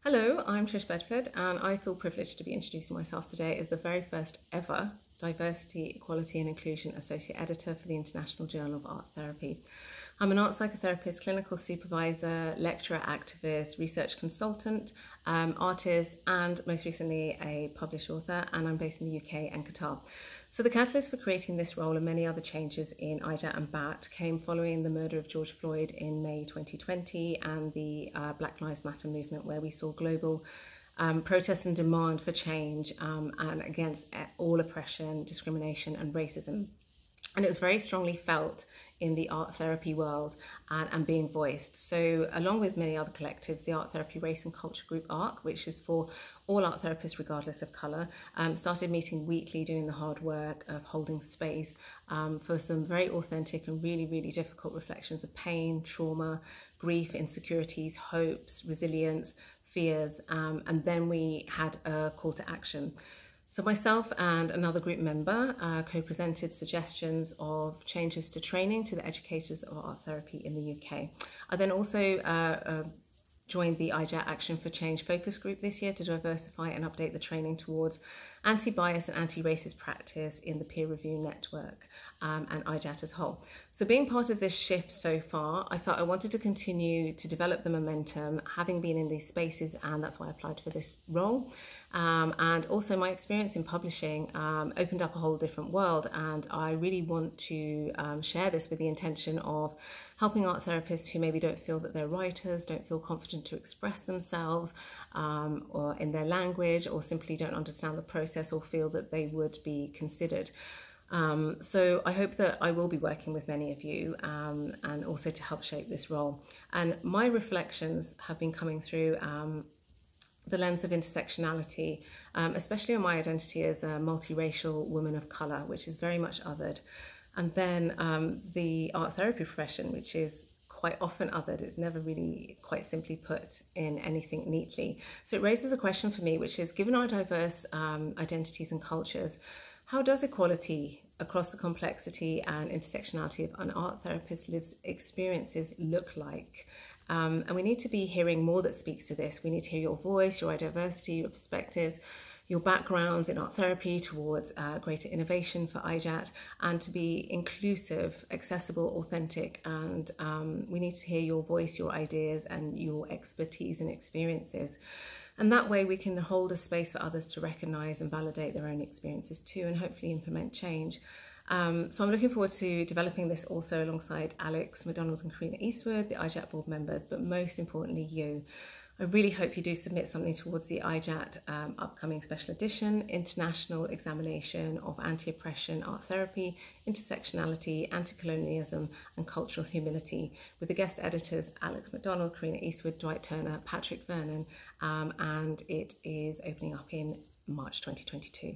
Hello, I'm Trish Bedford, and I feel privileged to be introducing myself today as the very first ever Diversity, Equality and Inclusion Associate Editor for the International Journal of Art Therapy. I'm an art psychotherapist, clinical supervisor, lecturer, activist, research consultant, artist, and most recently a published author, and I'm based in the UK and Qatar. So the catalyst for creating this role and many other changes in IJAT and BAT came following the murder of George Floyd in May 2020 and the Black Lives Matter movement, where we saw global protest and demand for change and against all oppression, discrimination and racism. And it was very strongly felt in the art therapy world and being voiced. So along with many other collectives, the Art Therapy Race and Culture Group ARC, which is for all art therapists regardless of colour, started meeting weekly, doing the hard work of holding space for some very authentic and really, really difficult reflections of pain, trauma, grief, insecurities, hopes, resilience, fears, and then we had a call to action. So myself and another group member co-presented suggestions of changes to training to the educators of art therapy in the UK. I then also joined the IJAT Action for Change focus group this year to diversify and update the training towards anti-bias and anti-racist practice in the peer review network and IJAT as a whole. So being part of this shift so far, I felt I wanted to continue to develop the momentum, having been in these spaces, and that's why I applied for this role. And also my experience in publishing opened up a whole different world, and I really want to share this with the intention of helping art therapists who maybe don't feel that they're writers, don't feel confident to express themselves or in their language, or simply don't understand the process or feel that they would be considered. So I hope that I will be working with many of you and also to help shape this role. And my reflections have been coming through the lens of intersectionality, especially on my identity as a multiracial woman of colour, which is very much othered. And then the art therapy profession, which is quite often othered. It's never really quite simply put in anything neatly. So it raises a question for me, which is, given our diverse identities and cultures, how does equality across the complexity and intersectionality of an art therapist's lived experiences look like? And we need to be hearing more that speaks to this. We need to hear your voice, your diversity, your perspectives, your backgrounds in art therapy towards greater innovation for IJAT, and to be inclusive, accessible, authentic. And we need to hear your voice, your ideas and your expertise and experiences. And that way we can hold a space for others to recognise and validate their own experiences too, and hopefully implement change. So I'm looking forward to developing this also alongside Alex McDonald and Karina Eastwood, the IJAT board members, but most importantly you. I really hope you do submit something towards the IJAT upcoming special edition, International Examination of Anti-Oppression Art Therapy, Intersectionality, Anti-Colonialism and Cultural Humility, with the guest editors Alex McDonald, Karina Eastwood, Dwight Turner, Patrick Vernon, and it is opening up in March 2022.